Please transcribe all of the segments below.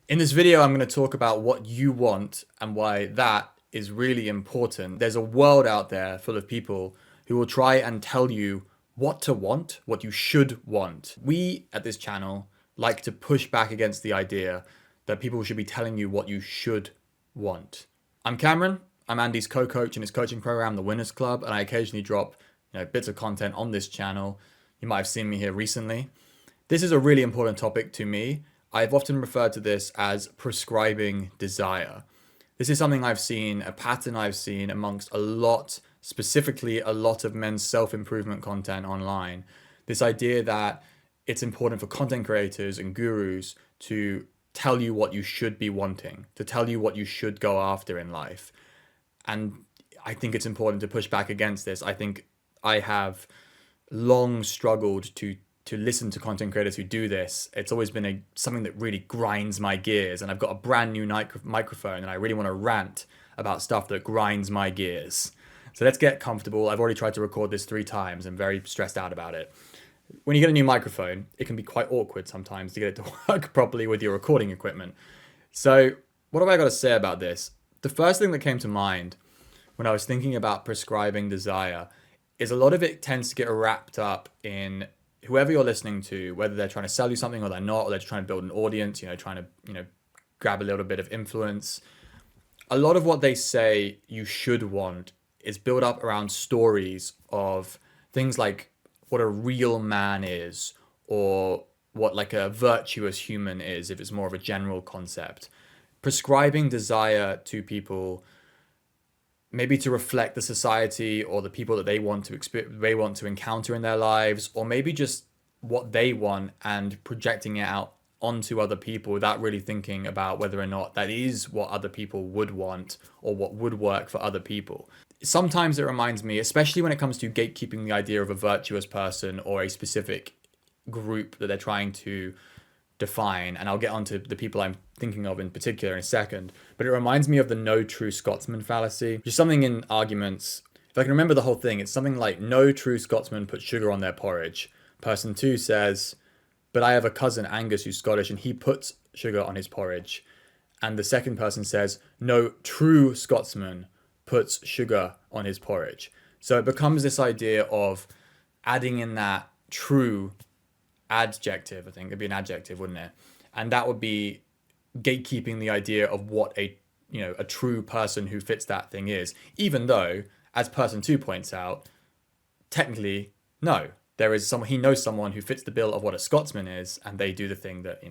In this video, I'm going to talk about what you want and why that is really important. There's a world out there full of people who will try and tell you what to want, what you should want. We at this channel like to push back against the idea that people should be telling you what you should want. I'm Cameron. I'm Andy's co-coach in his coaching program, The Winners Club, and I occasionally drop bits of content on this channel. You might have seen me here recently. This is a really important topic to me. I've often referred to this as prescribing desire. This is something I've seen, a pattern I've seen amongst specifically a lot of men's self-improvement content online. This idea that it's important for content creators and gurus to tell you what you should be wanting, to tell you what you should go after in life. And I think it's important to push back against this. I think I have long struggled to listen to content creators who do this. It's always been something that really grinds my gears, and I've got a brand new microphone and I really want to rant about stuff that grinds my gears. So let's get comfortable. I've already tried to record this 3 times. I'm very stressed out about it. When you get a new microphone, it can be quite awkward sometimes to get it to work properly with your recording equipment. So what have I got to say about this? The first thing that came to mind when I was thinking about prescribing desire is a lot of it tends to get wrapped up in whoever you're listening to, whether they're trying to sell you something or they're not, or they're trying to build an audience, trying to, grab a little bit of influence. A lot of what they say you should want is built up around stories of things like what a real man is, or what like a virtuous human is, if it's more of a general concept. Prescribing desire to people, maybe to reflect the society or the people that they want to encounter in their lives, or maybe just what they want and projecting it out onto other people without really thinking about whether or not that is what other people would want or what would work for other people. Sometimes it reminds me, especially when it comes to gatekeeping the idea of a virtuous person or a specific group that they're trying to define, and I'll get onto the people I'm thinking of in particular in a second, but it reminds me of the no true Scotsman fallacy, which is something in arguments. If I can remember the whole thing, it's something like, no true Scotsman put sugar on their porridge. Person 2 says, but I have a cousin, Angus, who's Scottish, and he puts sugar on his porridge. And the second person says, no true Scotsman puts sugar on his porridge. So it becomes this idea of adding in that true adjective. I think it'd be an adjective, wouldn't it? And that would be gatekeeping the idea of what a true person who fits that thing is, even though, as person 2 points out, technically no, there is someone, he knows someone who fits the bill of what a Scotsman is, and they do the thing that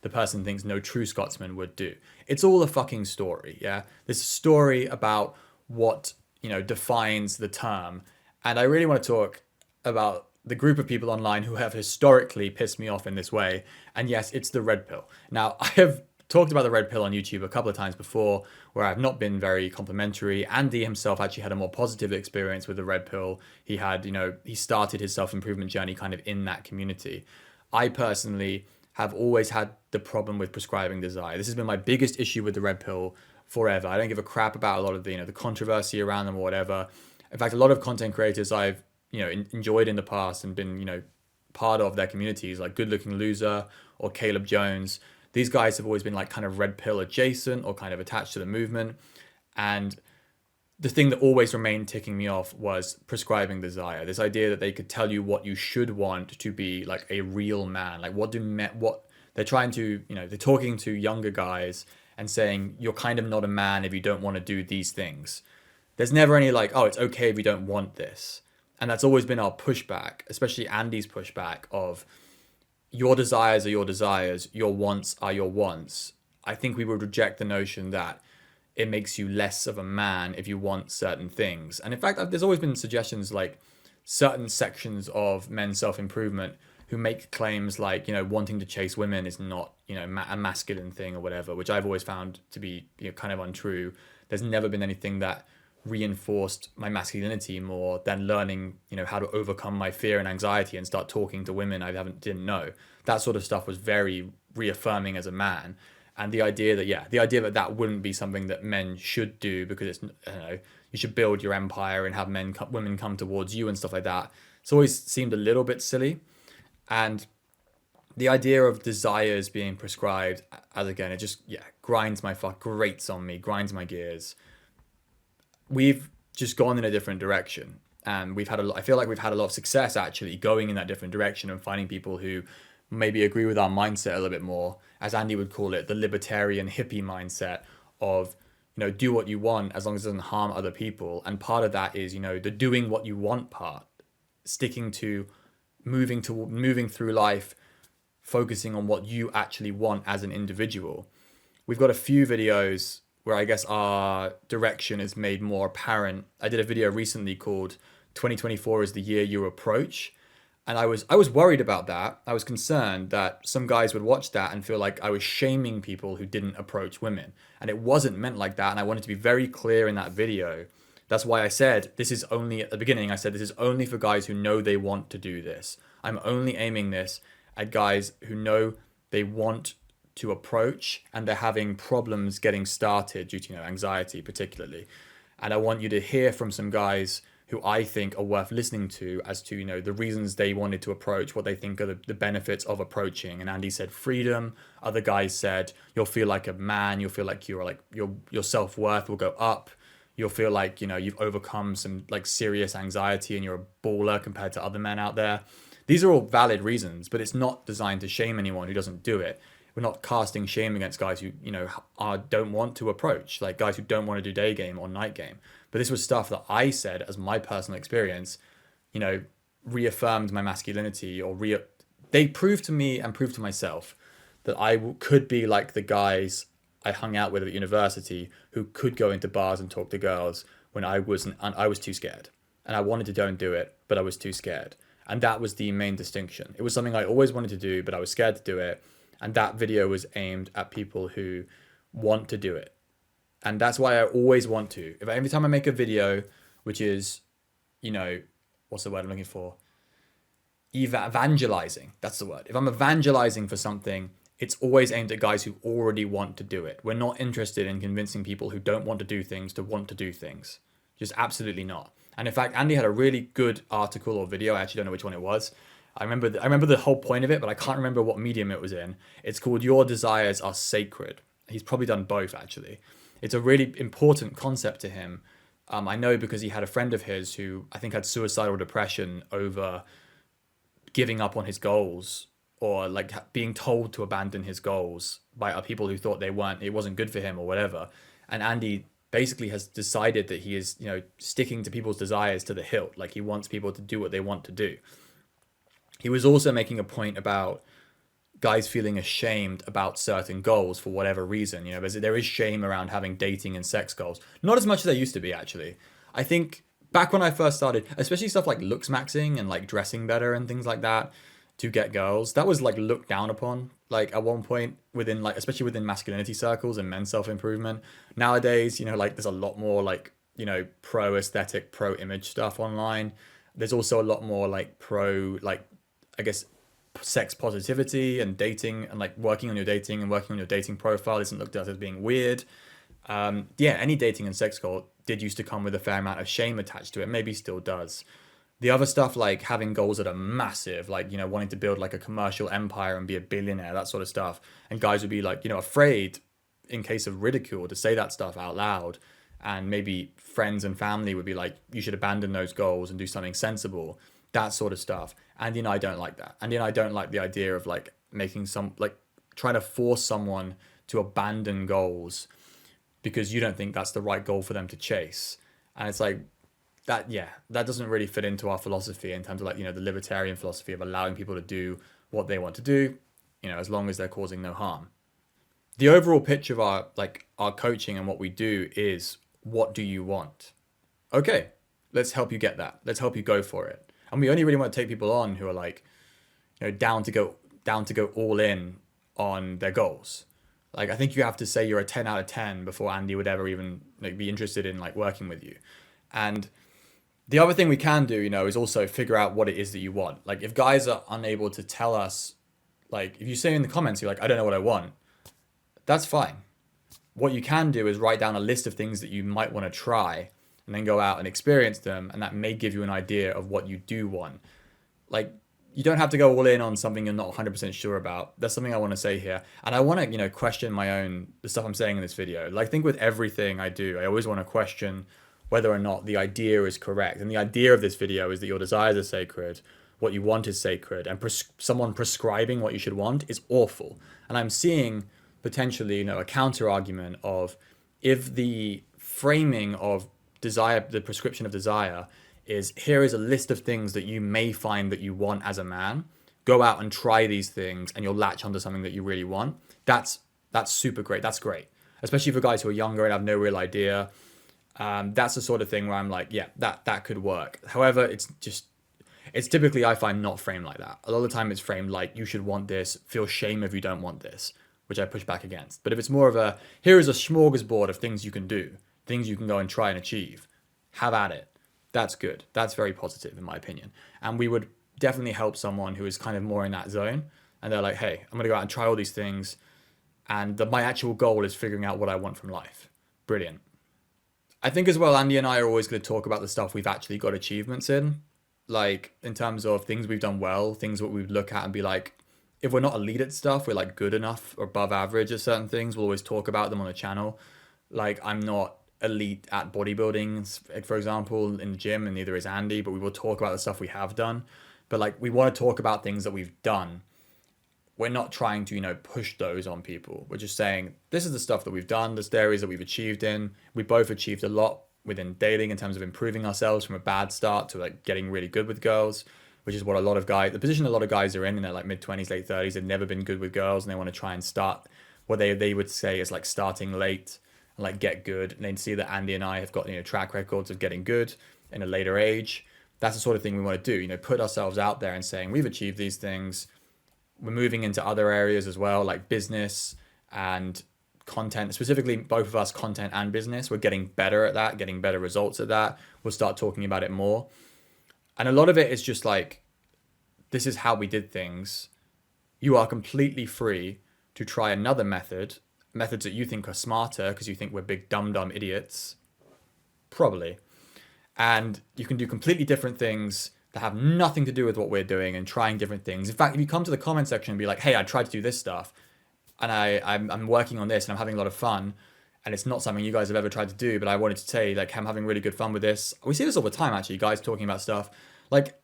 the person thinks no true Scotsman would do. It's all a fucking story. Yeah, this story about what defines the term. And I really want to talk about the group of people online who have historically pissed me off in this way. And yes, it's the red pill. Now, I have talked about the red pill on YouTube a couple of times before, where I've not been very complimentary. Andy himself actually had a more positive experience with the red pill. He had, he started his self-improvement journey kind of in that community. I personally have always had the problem with prescribing desire. This has been my biggest issue with the red pill forever. I don't give a crap about a lot of the controversy around them or whatever. In fact, a lot of content creators I've enjoyed in the past and been part of their communities, like Good Looking Loser or Caleb Jones, these guys have always been like kind of red pill adjacent or kind of attached to the movement. And the thing that always remained ticking me off was prescribing desire. This idea that they could tell you what you should want to be like a real man. Like what they're trying to, they're talking to younger guys and saying, you're kind of not a man if you don't want to do these things. There's never any like, oh, it's okay if you don't want this. And that's always been our pushback, especially Andy's pushback of your desires are your desires, your wants are your wants. I think we would reject the notion that it makes you less of a man if you want certain things. And in fact, there's always been suggestions like certain sections of men's self-improvement who make claims like, wanting to chase women is not, a masculine thing or whatever, which I've always found to be kind of untrue. There's never been anything that reinforced my masculinity more than learning, how to overcome my fear and anxiety and start talking to women didn't know. That sort of stuff was very reaffirming as a man. And the idea that that wouldn't be something that men should do because it's, you should build your empire and have women come towards you and stuff like that. It's always seemed a little bit silly. And The idea of desires being prescribed, as again, it just, grates on me, grinds my gears. We've just gone in a different direction. And I feel like we've had a lot of success actually going in that different direction and finding people who maybe agree with our mindset a little bit more, as Andy would call it, the libertarian hippie mindset of, do what you want as long as it doesn't harm other people. And part of that is, the doing what you want part, sticking to moving through life, focusing on what you actually want as an individual. We've got a few videos where I guess our direction is made more apparent. I did a video recently called 2024 is the year you approach. And I was worried about that. I was concerned that some guys would watch that and feel like I was shaming people who didn't approach women. And it wasn't meant like that. And I wanted to be very clear in that video. That's why I said this is only, at the beginning, I said this is only for guys who know they want to do this. I'm only aiming this at guys who know they want to approach and they're having problems getting started due to anxiety particularly. And I want you to hear from some guys who I think are worth listening to as to the reasons they wanted to approach, what they think are the benefits of approaching. And Andy said freedom. Other guys said you'll feel like a man. You'll feel like your self-worth will go up. You'll feel like you've overcome some like serious anxiety and you're a baller compared to other men out there. These are all valid reasons, but it's not designed to shame anyone who doesn't do it. We're not casting shame against guys who don't want to approach, like guys who don't want to do day game or night game. But this was stuff that I said as my personal experience, reaffirmed my masculinity, or they proved to me and proved to myself that I could be like the guys I hung out with at university who could go into bars and talk to girls when I was too scared. And I wanted to go and do it, but I was too scared. And that was the main distinction. It was something I always wanted to do, but I was scared to do it. And that video was aimed at people who want to do it. And that's why I always want to. Every time I make a video, which is, what's the word I'm looking for? Evangelizing. That's the word. If I'm evangelizing for something, it's always aimed at guys who already want to do it. We're not interested in convincing people who don't want to do things to want to do things. Just absolutely not. And in fact, Andy had a really good article or video. I actually don't know which one it was. I remember the whole point of it, but I can't remember what medium it was in. It's called Your Desires Are Sacred. He's probably done both, actually. It's a really important concept to him. I know because he had a friend of his who I think had suicidal depression over giving up on his goals, or like being told to abandon his goals by people who thought it wasn't good for him or whatever. And Andy basically has decided that he is, sticking to people's desires to the hilt. Like he wants people to do what they want to do. He was also making a point about guys feeling ashamed about certain goals for whatever reason. There is shame around having dating and sex goals. Not as much as there used to be, actually. I think back when I first started, especially stuff like looks maxing and like dressing better and things like that to get girls, that was like looked down upon. Like at one point especially within masculinity circles and men's self-improvement. Nowadays, there's a lot more like, pro aesthetic, pro image stuff online. There's also a lot more like pro, like, I guess, sex positivity and dating, and like working on your dating and working on your dating profile isn't looked at as being weird. Any dating and sex goal did used to come with a fair amount of shame attached to it, maybe still does. The other stuff, like having goals that are massive, like, wanting to build like a commercial empire and be a billionaire, that sort of stuff. And guys would be like, afraid in case of ridicule to say that stuff out loud. And maybe friends and family would be like, you should abandon those goals and do something sensible. That sort of stuff. Andy and I don't like that. Andy and I don't like the idea of like trying to force someone to abandon goals because you don't think that's the right goal for them to chase. And it's like that doesn't really fit into our philosophy in terms of like, the libertarian philosophy of allowing people to do what they want to do, as long as they're causing no harm. The overall pitch of our coaching and what we do is, what do you want? Okay, let's help you get that. Let's help you go for it. And we only really want to take people on who are like, down to go all in on their goals. Like, I think you have to say you're a 10 out of 10 before Andy would ever even be interested in working with you. And the other thing we can do, is also figure out what it is that you want. Like if guys are unable to tell us, like if you say in the comments, you're like, I don't know what I want, that's fine. What you can do is write down a list of things that you might want to try and then go out and experience them. And that may give you an idea of what you do want. Like you don't have to go all in on something you're not 100% sure about. That's something I want to say here. And I want to, question the stuff I'm saying in this video. Like, I think with everything I do, I always want to question whether or not the idea is correct. And the idea of this video is that your desires are sacred, what you want is sacred, and someone prescribing what you should want is awful. And I'm seeing potentially, a counter argument of, if the framing of desire, the prescription of desire, is here is a list of things that you may find that you want as a man. Go out and try these things and you'll latch onto something that you really want. That's super great. That's great. Especially for guys who are younger and have no real idea. That's the sort of thing where I'm like, yeah, that could work. However, it's typically, I find, not framed like that. A lot of the time it's framed like, you should want this, feel shame if you don't want this, which I push back against. But if it's more of here is a smorgasbord of things you can do, things you can go and try and achieve, have at it. That's good. That's very positive in my opinion. And we would definitely help someone who is kind of more in that zone. And they're like, hey, I'm going to go out and try all these things. And my actual goal is figuring out what I want from life. Brilliant. I think as well, Andy and I are always going to talk about the stuff we've actually got achievements in. Like, in terms of things we've done well, things that we would look at and be like, if we're not elite at stuff, we're like good enough or above average at certain things. We'll always talk about them on the channel. Like, I'm not elite at bodybuilding, for example, in the gym, and neither is Andy, but we will talk about the stuff we have done. But like, we want to talk about things that we've done. We're not trying to, push those on people. We're just saying, this is the stuff that we've done. There's the areas that we've achieved in. We both achieved a lot within dating in terms of improving ourselves from a bad start to like getting really good with girls, which is what the position a lot of guys are in their like mid-20s, late 30s. They've never been good with girls and they want to try and start what they would say is like starting late and like get good. And they'd see that Andy and I have got, track records of getting good in a later age. That's the sort of thing we want to do, put ourselves out there and saying, we've achieved these things. We're moving into other areas as well, like business and content, specifically both of us, content and business. We're getting better at that, getting better results at that. We'll start talking about it more. And a lot of it is just like, this is how we did things. You are completely free to try another methods that you think are smarter because you think we're big dumb idiots. Probably. And you can do completely different things that have nothing to do with what we're doing and trying different things. In fact, if you come to the comment section and be like, hey, I tried to do this stuff and I'm working on this and I'm having a lot of fun and it's not something you guys have ever tried to do, but I wanted to say, like, I'm having really good fun with this. We see this all the time, actually, guys talking about stuff. Like,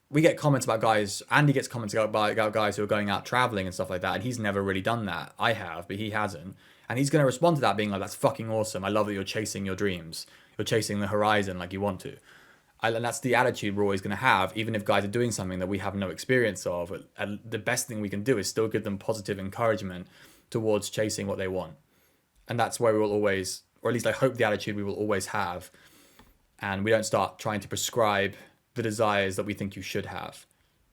we get comments about guys, Andy gets comments about guys who are going out traveling and stuff like that, and he's never really done that. I have, but he hasn't. And he's going to respond to that being like, that's fucking awesome. I love that you're chasing your dreams. You're chasing the horizon like you want to. And that's the attitude we're always going to have, even if guys are doing something that we have no experience of. And the best thing we can do is still give them positive encouragement towards chasing what they want. And that's where we will always, or at least I hope the attitude we will always have. And we don't start trying to prescribe the desires that we think you should have,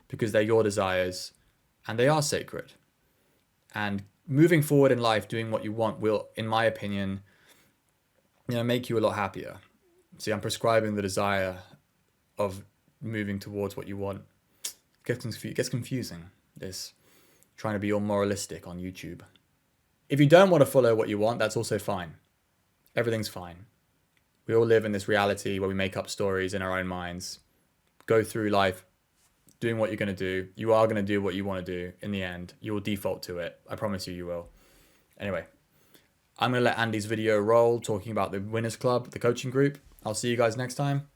because they're your desires and they are sacred. And moving forward in life, doing what you want will, in my opinion, make you a lot happier. See, I'm prescribing the desire of moving towards what you want. It gets confusing, this trying to be all moralistic on YouTube. If you don't want to follow what you want, that's also fine. Everything's fine. We all live in this reality where we make up stories in our own minds, go through life doing what you're going to do. You are going to do what you want to do in the end. You will default to it. I promise you will. Anyway, I'm going to let Andy's video roll talking about the Winners Club, the coaching group. I'll see you guys next time.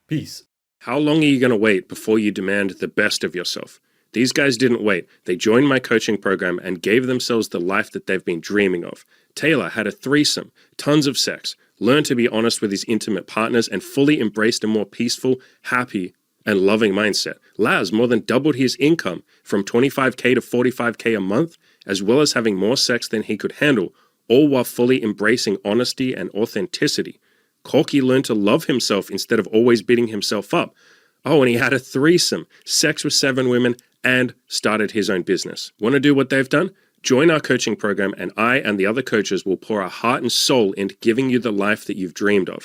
Peace. How long are you going to wait before you demand the best of yourself? These guys didn't wait. They joined my coaching program and gave themselves the life that they've been dreaming of. Taylor had a threesome, tons of sex, learned to be honest with his intimate partners, and fully embraced a more peaceful, happy, and loving mindset. Laz more than doubled his income from $25K to $45K a month, as well as having more sex than he could handle, all while fully embracing honesty and authenticity. Corky learned to love himself instead of always beating himself up. Oh, and he had a threesome, sex with 7 women, and started his own business. Want to do what they've done? Join our coaching program, and I and the other coaches will pour our heart and soul into giving you the life that you've dreamed of.